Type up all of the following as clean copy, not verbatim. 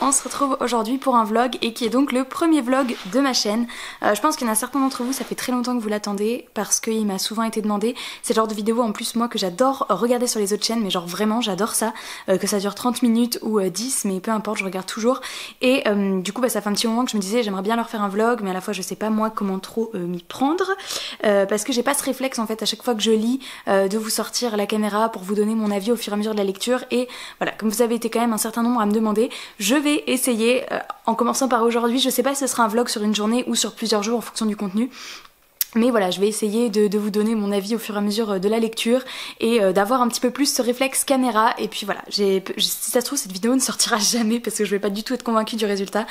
on se retrouve aujourd'hui pour un vlog et qui est donc le premier vlog de ma chaîne. Je pense qu'il y en a certains d'entre vous, ça fait très longtemps que vous l'attendez parce qu'il m'a souvent été demandé. C'est le genre de vidéo en plus moi que j'adore regarder sur les autres chaînes, mais genre vraiment j'adore ça, que ça dure 30 minutes ou 10, mais peu importe, je regarde toujours. Et du coup ça fait un petit moment que je me disais j'aimerais bien leur faire un vlog, mais à la fois je sais pas moi comment trop m'y prendre, parce que j'ai pas ce réflexe en fait à chaque fois que je lis de vous sortir la caméra pour vous donner mon avis au fur et à mesure de la lecture. Et voilà, comme vous avez été quand même un certain nombre à me demander, je vais essayer, en commençant par aujourd'hui, je sais pas si ce sera un vlog sur une journée ou sur plusieurs jours en fonction du contenu. Mais voilà, je vais essayer de vous donner mon avis au fur et à mesure de la lecture et d'avoir un petit peu plus ce réflexe caméra. Et puis voilà, si ça se trouve cette vidéo ne sortira jamais parce que je vais pas du tout être convaincue du résultat.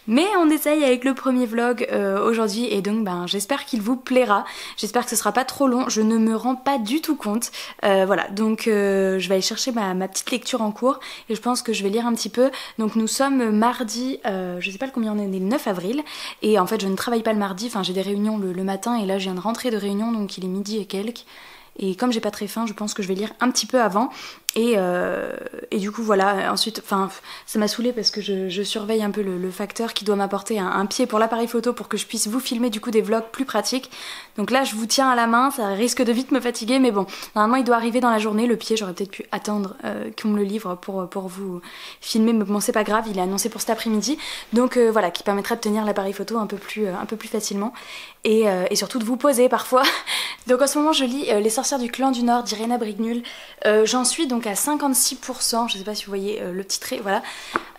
Mais on essaye avec le premier vlog aujourd'hui et donc j'espère qu'il vous plaira. J'espère que ce sera pas trop long, je ne me rends pas du tout compte. Voilà, donc je vais aller chercher ma petite lecture en cours et je pense que je vais lire un petit peu. Donc nous sommes mardi, je sais pas combien on est, le 9 avril. Et en fait je ne travaille pas le mardi, enfin j'ai des réunions le matin et là je viens de rentrer de réunion donc il est midi et quelques. Et comme j'ai pas très faim, je pense que je vais lire un petit peu avant. Et du coup voilà, ensuite, enfin ça m'a saoulée parce que je surveille un peu le facteur qui doit m'apporter un pied pour l'appareil photo pour que je puisse vous filmer du coup des vlogs plus pratiques. Donc là je vous tiens à la main, ça risque de vite me fatiguer, mais bon, normalement il doit arriver dans la journée, le pied j'aurais peut-être pu attendre qu'on me le livre pour vous filmer, mais bon c'est pas grave, il est annoncé pour cet après-midi. Donc voilà, qui permettra de tenir l'appareil photo un peu plus facilement et surtout de vous poser parfois. Donc en ce moment je lis Les sorcières du clan du Nord d'Irena Brignol. J'en suis donc à 56%, je sais pas si vous voyez le petit trait, voilà.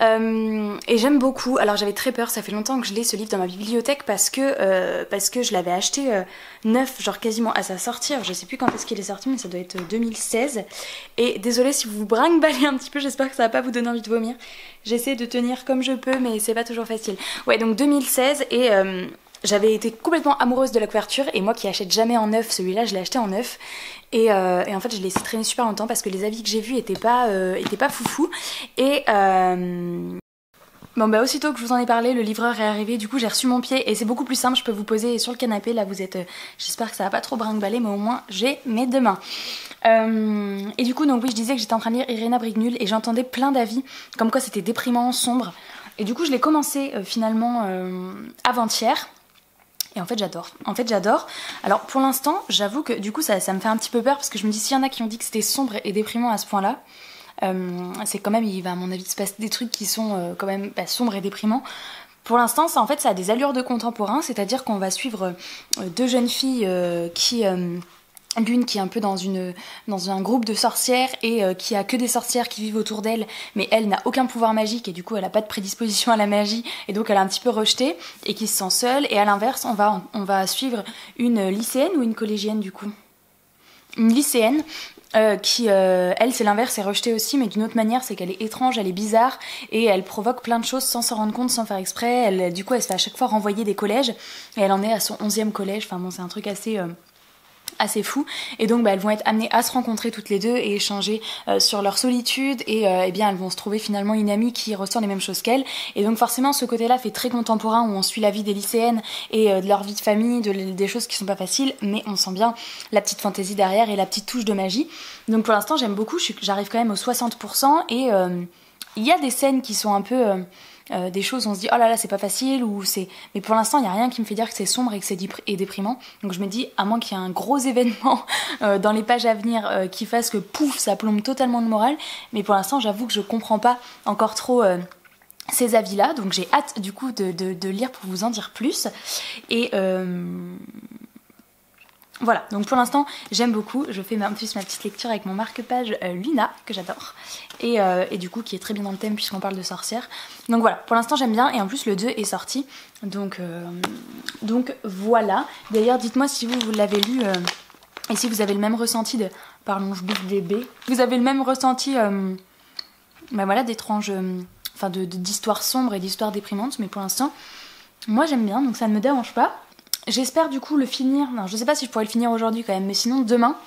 Et j'aime beaucoup. Alors j'avais très peur, ça fait longtemps que je l'ai ce livre dans ma bibliothèque parce que je l'avais acheté neuf, genre quasiment à sa sortie. Alors, je sais plus quand est-ce qu'il est sorti, mais ça doit être 2016. Et désolée si vous vous brinque-ballez un petit peu, j'espère que ça va pas vous donner envie de vomir. J'essaie de tenir comme je peux, mais c'est pas toujours facile. Ouais, donc 2016 et... j'avais été complètement amoureuse de la couverture et moi qui achète jamais en neuf, celui-là je l'ai acheté en neuf et en fait je l'ai laissé traîner super longtemps parce que les avis que j'ai vus étaient pas foufou et bon aussitôt que je vous en ai parlé, le livreur est arrivé, du coup j'ai reçu mon pied et c'est beaucoup plus simple, je peux vous poser sur le canapé, là vous êtes, j'espère que ça va pas trop brinque-baller mais au moins j'ai mes deux mains. Et du coup donc oui je disais que j'étais en train de lire Irena Brignol et j'entendais plein d'avis comme quoi c'était déprimant, sombre et du coup je l'ai commencé finalement avant-hier. Et en fait j'adore. Alors pour l'instant j'avoue que du coup ça me fait un petit peu peur parce que je me dis s'il y en a qui ont dit que c'était sombre et déprimant à ce point là, c'est quand même, il va à mon avis se passer des trucs qui sont quand même sombres et déprimants. Pour l'instant ça a des allures de contemporain, c'est-à-dire qu'on va suivre deux jeunes filles qui... L'une qui est un peu dans un groupe de sorcières et qui a que des sorcières qui vivent autour d'elle, mais elle n'a aucun pouvoir magique et du coup elle n'a pas de prédisposition à la magie et donc elle est un petit peu rejetée et qui se sent seule. Et à l'inverse on va suivre une lycéenne ou une collégienne du coup, une lycéenne qui elle c'est l'inverse, est rejetée aussi mais d'une autre manière, c'est qu'elle est étrange, elle est bizarre et elle provoque plein de choses sans s'en rendre compte, sans faire exprès. Du coup elle se fait à chaque fois renvoyer des collèges et elle en est à son 11e collège, enfin bon c'est un truc assez fou et donc elles vont être amenées à se rencontrer toutes les deux et échanger sur leur solitude et bien elles vont se trouver finalement une amie qui ressent les mêmes choses qu'elles et donc forcément ce côté là fait très contemporain où on suit la vie des lycéennes et de leur vie de famille, des choses qui sont pas faciles mais on sent bien la petite fantaisie derrière et la petite touche de magie. Donc pour l'instant j'aime beaucoup, j'arrive quand même aux 60% et il y a des scènes qui sont un peu... des choses où on se dit oh là là c'est pas facile mais pour l'instant il n'y a rien qui me fait dire que c'est sombre et que c'est déprimant, donc je me dis à moins qu'il y ait un gros événement dans les pages à venir qui fasse que pouf ça plombe totalement le moral, mais pour l'instant j'avoue que je comprends pas encore trop ces avis là, donc j'ai hâte du coup de lire pour vous en dire plus et voilà, donc pour l'instant j'aime beaucoup, je fais en plus ma petite lecture avec mon marque-page Luna, que j'adore, et du coup qui est très bien dans le thème puisqu'on parle de sorcières. Donc voilà, pour l'instant j'aime bien, et en plus le 2 est sorti, donc voilà. D'ailleurs dites-moi si vous l'avez lu, et si vous avez le même ressenti de... Pardon, je bouffe des baies. Vous avez le même ressenti, voilà, d'étranges... enfin d'histoires sombres et d'histoires déprimantes, mais pour l'instant, moi j'aime bien, donc ça ne me dérange pas. J'espère du coup le finir, non je sais pas si je pourrais le finir aujourd'hui quand même, mais sinon demain.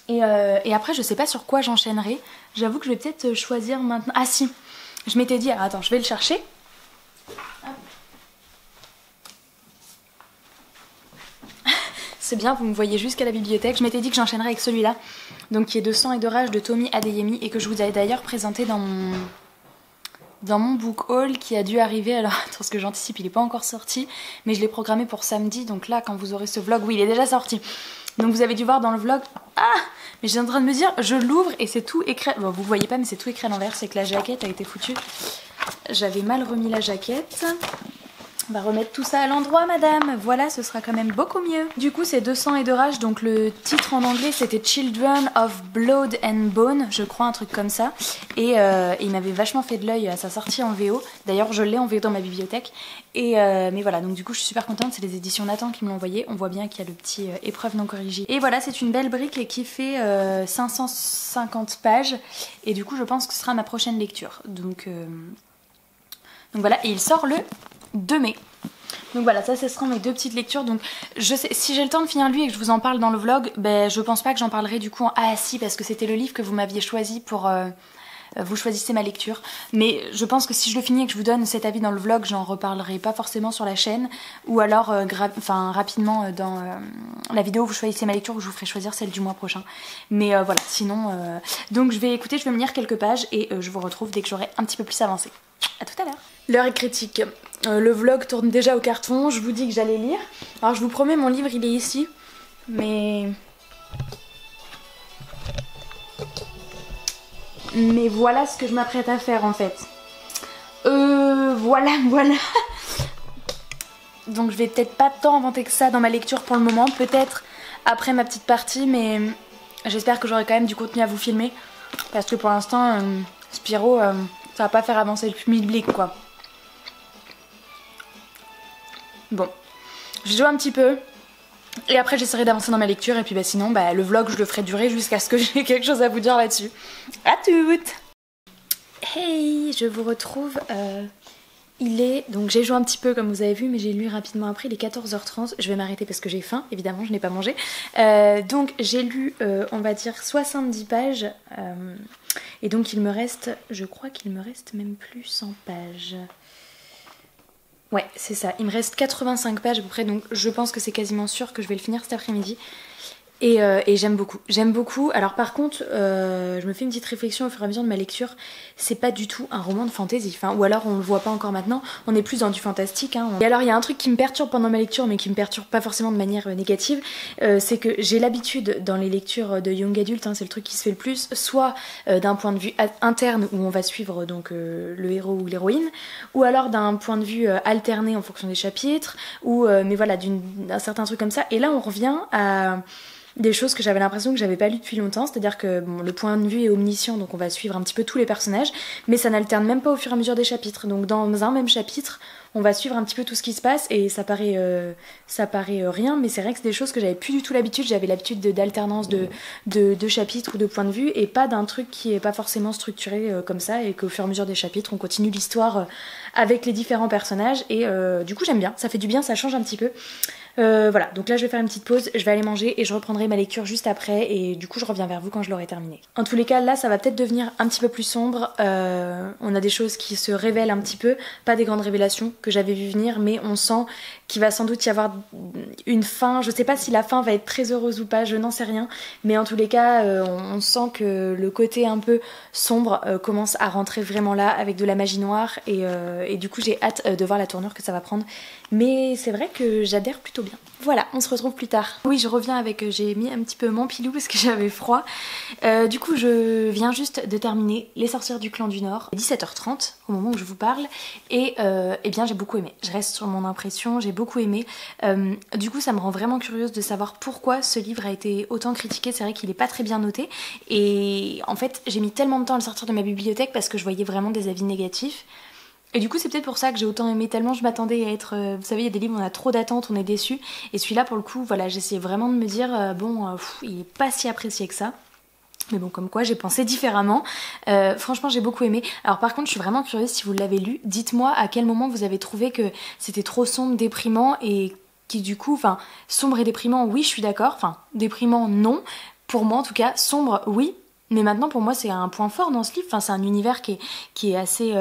Et après je sais pas sur quoi j'enchaînerai. J'avoue que je vais peut-être choisir maintenant... Ah si, je m'étais dit, alors attends je vais le chercher. C'est bien, vous me voyez jusqu'à la bibliothèque. Je m'étais dit que j'enchaînerais avec celui-là, donc qui est de Sang et de rage de Tommy Adeyemi et que je vous avais d'ailleurs présenté dans dans mon book haul qui a dû arriver. Alors attends, ce que j'anticipe, il n'est pas encore sorti, mais je l'ai programmé pour samedi, donc là quand vous aurez ce vlog, oui il est déjà sorti. Donc vous avez dû voir dans le vlog, ah mais j'étais en train de me dire, je l'ouvre et c'est tout écrit, bon vous voyez pas mais c'est tout écrit à l'envers, c'est que la jaquette a été foutue. J'avais mal remis la jaquette. On va remettre tout ça à l'endroit madame, voilà ce sera quand même beaucoup mieux. Du coup c'est De sang et de rage, donc le titre en anglais c'était Children of Blood and Bone, je crois un truc comme ça. Et il m'avait vachement fait de l'œil à sa sortie en VO, d'ailleurs je l'ai en VO dans ma bibliothèque. Et mais voilà, donc du coup je suis super contente, c'est les éditions Nathan qui me l'ont envoyé, on voit bien qu'il y a le petit épreuve non corrigée. Et voilà, c'est une belle brique qui fait 550 pages et du coup je pense que ce sera ma prochaine lecture. Donc voilà, et il sort le 2 mai. Donc voilà, ça ce seront mes 2 petites lectures. Donc je sais, si j'ai le temps de finir lui et que je vous en parle dans le vlog, ben je pense pas que j'en parlerai du coup en Ah si, parce que c'était le livre que vous m'aviez choisi pour... vous choisissez ma lecture. Mais je pense que si je le finis et que je vous donne cet avis dans le vlog, j'en reparlerai pas forcément sur la chaîne. Ou alors rapidement dans la vidéo où vous choisissez ma lecture, où je vous ferai choisir celle du mois prochain. Mais voilà, sinon... Donc je vais me lire quelques pages et je vous retrouve dès que j'aurai un petit peu plus avancé. A tout à l'heure. L'heure est critique. Le vlog tourne déjà au carton, je vous dis que j'allais lire. Alors je vous promets, mon livre il est ici. Mais voilà ce que je m'apprête à faire en fait. Voilà. Donc je vais peut-être pas tant inventer que ça dans ma lecture pour le moment. Peut-être après ma petite partie, mais j'espère que j'aurai quand même du contenu à vous filmer. Parce que pour l'instant, Spirou, ça va pas faire avancer le public quoi. Bon, je joue un petit peu et après j'essaierai d'avancer dans ma lecture et puis bah, sinon le vlog je le ferai durer jusqu'à ce que j'ai quelque chose à vous dire là-dessus. À toutes. Hey, je vous retrouve, donc j'ai joué un petit peu comme vous avez vu mais j'ai lu rapidement après, il est 14h30, je vais m'arrêter parce que j'ai faim, évidemment je n'ai pas mangé. Donc j'ai lu on va dire 70 pages et donc il me reste, je crois qu'il me reste même plus 100 pages. Ouais, c'est ça. Il me reste 85 pages à peu près, donc je pense que c'est quasiment sûr que je vais le finir cet après-midi. Et j'aime beaucoup. J'aime beaucoup. Alors par contre, je me fais une petite réflexion au fur et à mesure de ma lecture. C'est pas du tout un roman de fantasy. Enfin, ou alors on le voit pas encore maintenant. On est plus dans du fantastique. Hein. Et alors il y a un truc qui me perturbe pendant ma lecture, mais qui me perturbe pas forcément de manière négative. C'est que j'ai l'habitude dans les lectures de young adult, hein, c'est le truc qui se fait le plus, soit d'un point de vue interne où on va suivre donc le héros ou l'héroïne, ou alors d'un point de vue alterné en fonction des chapitres, ou mais voilà d'un certain truc comme ça. Et là on revient à des choses que j'avais l'impression que j'avais pas lues depuis longtemps, c'est-à-dire que bon, le point de vue est omniscient, donc on va suivre un petit peu tous les personnages, mais ça n'alterne même pas au fur et à mesure des chapitres. Donc dans un même chapitre, on va suivre un petit peu tout ce qui se passe et ça paraît rien, mais c'est vrai que c'est des choses que j'avais plus du tout l'habitude. J'avais l'habitude d'alternance de chapitres ou de points de vue et pas d'un truc qui est pas forcément structuré comme ça et qu'au fur et à mesure des chapitres, on continue l'histoire avec les différents personnages et du coup j'aime bien, ça fait du bien, ça change un petit peu. Voilà, donc là je vais faire une petite pause, je vais aller manger et je reprendrai ma lecture juste après et du coup je reviens vers vous quand je l'aurai terminée. En tous les cas là ça va peut-être devenir un petit peu plus sombre, on a des choses qui se révèlent un petit peu, pas des grandes révélations que j'avais vu venir, mais on sent qu'il va sans doute y avoir une fin. Je sais pas si la fin va être très heureuse ou pas, je n'en sais rien, mais en tous les cas on sent que le côté un peu sombre commence à rentrer vraiment là avec de la magie noire et du coup j'ai hâte de voir la tournure que ça va prendre, mais c'est vrai que j'adhère plutôt bien. Voilà, on se retrouve plus tard. Oui, je reviens avec, j'ai mis un petit peu mon pilou parce que j'avais froid. Du coup, je viens juste de terminer Les Sorcières du Clan du Nord, 17h30 au moment où je vous parle. Et eh bien, j'ai beaucoup aimé. Je reste sur mon impression, j'ai beaucoup aimé. Du coup, ça me rend vraiment curieuse de savoir pourquoi ce livre a été autant critiqué. C'est vrai qu'il est pas très bien noté. Et en fait, j'ai mis tellement de temps à le sortir de ma bibliothèque parce que je voyais vraiment des avis négatifs. Et du coup c'est peut-être pour ça que j'ai autant aimé, tellement je m'attendais à être... vous savez il y a des livres où on a trop d'attentes, on est déçu. Et celui-là pour le coup, voilà, j'essayais vraiment de me dire, il est pas si apprécié que ça. Mais bon, comme quoi j'ai pensé différemment. Franchement j'ai beaucoup aimé. Alors par contre je suis vraiment curieuse si vous l'avez lu. Dites-moi à quel moment vous avez trouvé que c'était trop sombre, déprimant et qui du coup, enfin sombre et déprimant oui je suis d'accord, enfin déprimant non. Pour moi en tout cas, sombre oui. Mais maintenant pour moi c'est un point fort dans ce livre, enfin, c'est un univers qui est assez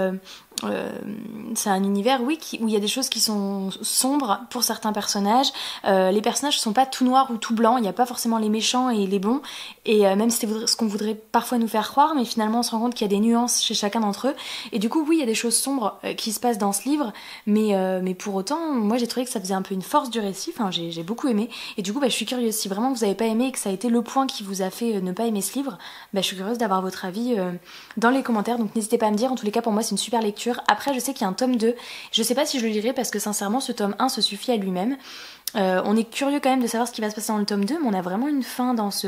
c'est un univers, oui, où il y a des choses qui sont sombres pour certains personnages. Les personnages sont pas tout noirs ou tout blancs, il n'y a pas forcément les méchants et les bons, et même si c'est ce qu'on voudrait parfois nous faire croire, mais finalement on se rend compte qu'il y a des nuances chez chacun d'entre eux, et du coup oui, il y a des choses sombres qui se passent dans ce livre, mais pour autant, moi j'ai trouvé que ça faisait un peu une force du récit, enfin j'ai beaucoup aimé, et du coup je suis curieuse, si vraiment vous avez pas aimé et que ça a été le point qui vous a fait ne pas aimer ce livre, je suis curieuse d'avoir votre avis dans les commentaires, donc n'hésitez pas à me dire. En tous les cas, pour moi c'est une super lecture. Après je sais qu'il y a un tome 2, je sais pas si je le lirai parce que sincèrement ce tome 1 se suffit à lui-même. On est curieux quand même de savoir ce qui va se passer dans le tome 2, mais on a vraiment une fin dans ce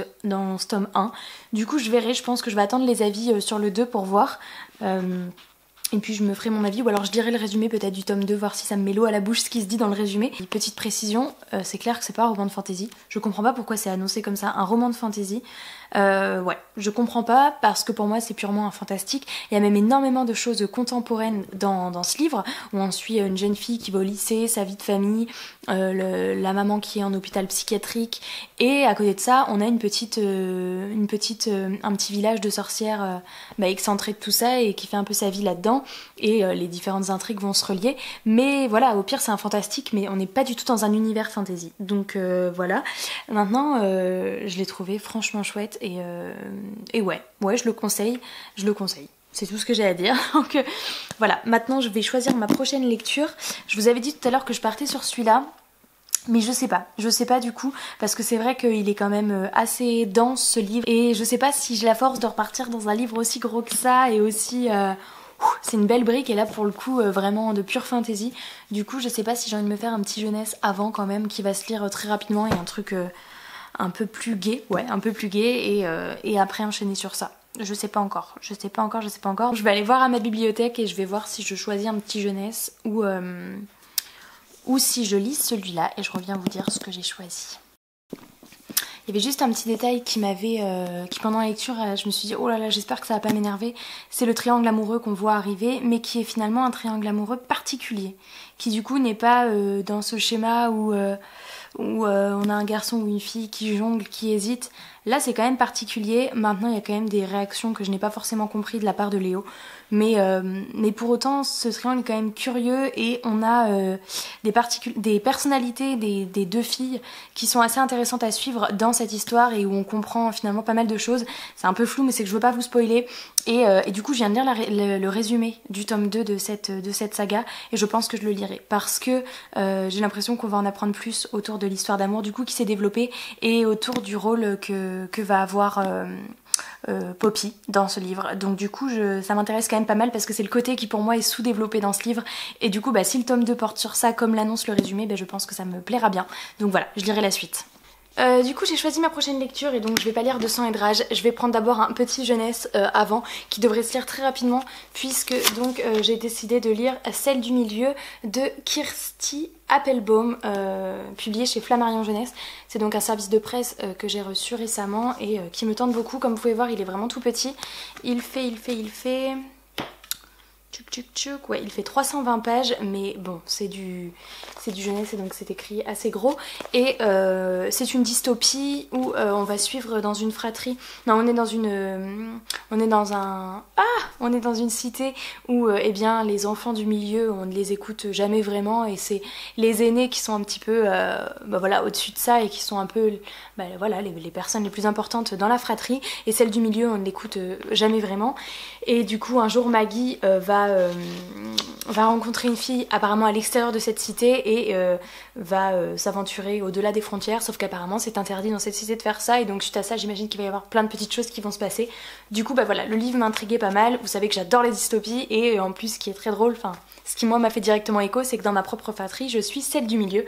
tome 1. Du coup je verrai, je pense que je vais attendre les avis sur le 2 pour voir. Et puis je me ferai mon avis, ou alors je lirai le résumé peut-être du tome 2, voir si ça me met l'eau à la bouche ce qui se dit dans le résumé. Petite précision, c'est clair que c'est pas un roman de fantasy. Je comprends pas pourquoi c'est annoncé comme ça, un roman de fantasy. Ouais, je comprends pas parce que pour moi c'est purement un fantastique. Il y a même énormément de choses contemporaines dans ce livre, où on suit une jeune fille qui va au lycée, sa vie de famille, la maman qui est en hôpital psychiatrique, et à côté de ça on a un petit village de sorcières excentré de tout ça et qui fait un peu sa vie là-dedans, et les différentes intrigues vont se relier, mais voilà, au pire c'est un fantastique, mais on n'est pas du tout dans un univers fantasy, donc voilà. Maintenant je l'ai trouvé franchement chouette, et ouais, je le conseille, c'est tout ce que j'ai à dire. Donc voilà, maintenant je vais choisir ma prochaine lecture. Je vous avais dit tout à l'heure que je partais sur celui-là, mais je sais pas du coup, parce que c'est vrai qu'il est quand même assez dense ce livre, et je sais pas si j'ai la force de repartir dans un livre aussi gros que ça, et aussi... c'est une belle brique, et là pour le coup vraiment de pure fantaisie. Du coup je sais pas si j'ai envie de me faire un petit jeunesse avant quand même, qui va se lire très rapidement, et un truc un peu plus gai, et après enchaîner sur ça. Je sais pas encore. Je vais aller voir à ma bibliothèque et je vais voir si je choisis un petit jeunesse ou si je lis celui-là, et je reviens vous dire ce que j'ai choisi. Il y avait juste un petit détail qui pendant la lecture, je me suis dit oh là là, j'espère que ça va pas m'énerver. C'est le triangle amoureux qu'on voit arriver, mais qui est finalement un triangle amoureux particulier, qui du coup n'est pas dans ce schéma où on a un garçon ou une fille qui jongle, qui hésite. Là c'est quand même particulier. Maintenant il y a quand même des réactions que je n'ai pas forcément compris de la part de Léo, mais pour autant ce triangle est quand même curieux, et on a des personnalités des deux filles qui sont assez intéressantes à suivre dans cette histoire, et où on comprend finalement pas mal de choses. C'est un peu flou, mais c'est que je veux pas vous spoiler, et du coup je viens de lire le résumé du tome 2 de cette saga, et je pense que je le lirai parce que j'ai l'impression qu'on va en apprendre plus autour de l'histoire d'amour du coup qui s'est développée, et autour du rôle que va avoir Poppy dans ce livre. Donc du coup ça m'intéresse quand même pas mal, parce que c'est le côté qui pour moi est sous-développé dans ce livre, et du coup si le tome 2 porte sur ça comme l'annonce le résumé, je pense que ça me plaira bien. Donc voilà, je lirai la suite. Du coup j'ai choisi ma prochaine lecture, et donc je vais pas lire De sang et de rage. Je vais prendre d'abord un petit jeunesse avant, qui devrait se lire très rapidement, puisque donc j'ai décidé de lire Celle du milieu de Kirsty Appelbaum, publié chez Flammarion Jeunesse. C'est donc un service de presse que j'ai reçu récemment, et qui me tente beaucoup. Comme vous pouvez voir il est vraiment tout petit. Il fait... Ouais, il fait 320 pages, mais bon, c'est du jeunesse, et donc c'est écrit assez gros. Et c'est une dystopie où on va suivre dans une fratrie. Non, on est dans une cité où eh bien les enfants du milieu, on ne les écoute jamais vraiment, et c'est les aînés qui sont un petit peu au-dessus de ça, et qui sont un peu les personnes les plus importantes dans la fratrie, et celle du milieu on ne l'écoute jamais vraiment. Et du coup un jour Maggie va rencontrer une fille apparemment à l'extérieur de cette cité, et va s'aventurer au-delà des frontières, sauf qu'apparemment c'est interdit dans cette cité de faire ça, et donc suite à ça j'imagine qu'il va y avoir plein de petites choses qui vont se passer. Du coup le livre m'intriguait pas mal. Vous savez que j'adore les dystopies, et en plus ce qui est très drôle, ce qui moi m'a fait directement écho, c'est que dans ma propre fratrie je suis celle du milieu.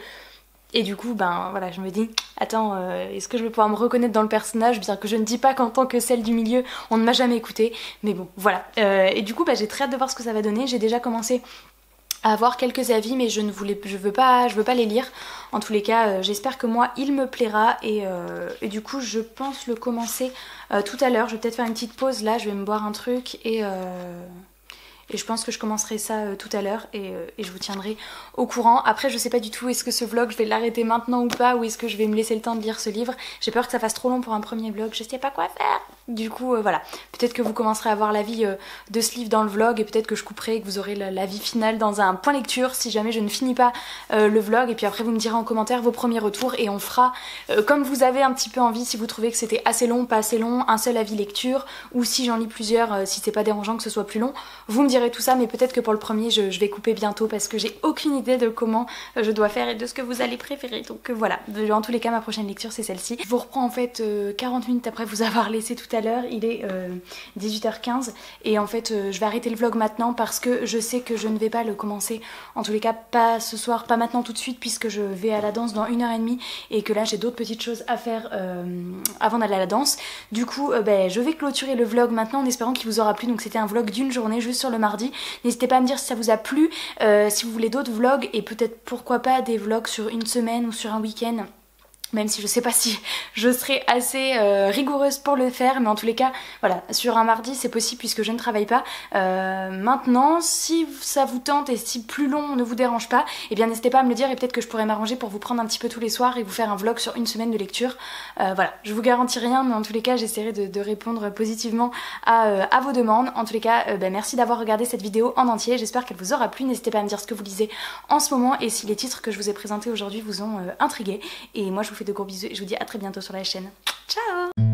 Et du coup, je me dis, attends, est-ce que je vais pouvoir me reconnaître dans le personnage, bien que je ne dis pas qu'en tant que celle du milieu, on ne m'a jamais écouté. Mais bon, voilà. Et du coup, j'ai très hâte de voir ce que ça va donner. J'ai déjà commencé à avoir quelques avis, mais je veux pas les lire. En tous les cas, j'espère que moi, il me plaira. Et du coup, je pense le commencer tout à l'heure. Je vais peut-être faire une petite pause là, je vais me boire un truc, et je pense que je commencerai ça tout à l'heure, et je vous tiendrai au courant. Après je sais pas du tout, est-ce que ce vlog je vais l'arrêter maintenant ou pas, ou est-ce que je vais me laisser le temps de lire ce livre. J'ai peur que ça fasse trop long pour un premier vlog, je sais pas quoi faire. Du coup voilà, peut-être que vous commencerez à voir l'avis de ce livre dans le vlog et peut-être que je couperai et que vous aurez l'avis final dans un point lecture si jamais je ne finis pas le vlog, et puis après vous me direz en commentaire vos premiers retours et on fera comme vous avez un petit peu envie, si vous trouvez que c'était assez long, pas assez long, un seul avis lecture, ou si j'en lis plusieurs, si c'est pas dérangeant que ce soit plus long, vous me direz tout ça, mais peut-être que pour le premier je vais couper bientôt parce que j'ai aucune idée de comment je dois faire et de ce que vous allez préférer, donc voilà, en tous les cas ma prochaine lecture c'est celle-ci. Je vous reprends en fait 40 minutes après vous avoir laissé tout à l'heure, il est 18h15 et en fait je vais arrêter le vlog maintenant parce que je sais que je ne vais pas le commencer, en tous les cas pas ce soir, pas maintenant tout de suite puisque je vais à la danse dans 1h30 et que là j'ai d'autres petites choses à faire avant d'aller à la danse. Du coup je vais clôturer le vlog maintenant en espérant qu'il vous aura plu, donc c'était un vlog d'une journée juste sur le mardi. N'hésitez pas à me dire si ça vous a plu, si vous voulez d'autres vlogs et peut-être pourquoi pas des vlogs sur une semaine ou sur un week-end. Même si je sais pas si je serai assez rigoureuse pour le faire, mais en tous les cas, voilà, sur un mardi c'est possible puisque je ne travaille pas. Maintenant, si ça vous tente et si plus long ne vous dérange pas, eh bien n'hésitez pas à me le dire et peut-être que je pourrais m'arranger pour vous prendre un petit peu tous les soirs et vous faire un vlog sur une semaine de lecture. Voilà, je vous garantis rien, mais en tous les cas, j'essaierai de répondre positivement à vos demandes. En tous les cas, merci d'avoir regardé cette vidéo en entier, j'espère qu'elle vous aura plu. N'hésitez pas à me dire ce que vous lisez en ce moment et si les titres que je vous ai présentés aujourd'hui vous ont intrigué. Et moi je vous fais de gros bisous et je vous dis à très bientôt sur la chaîne. Ciao!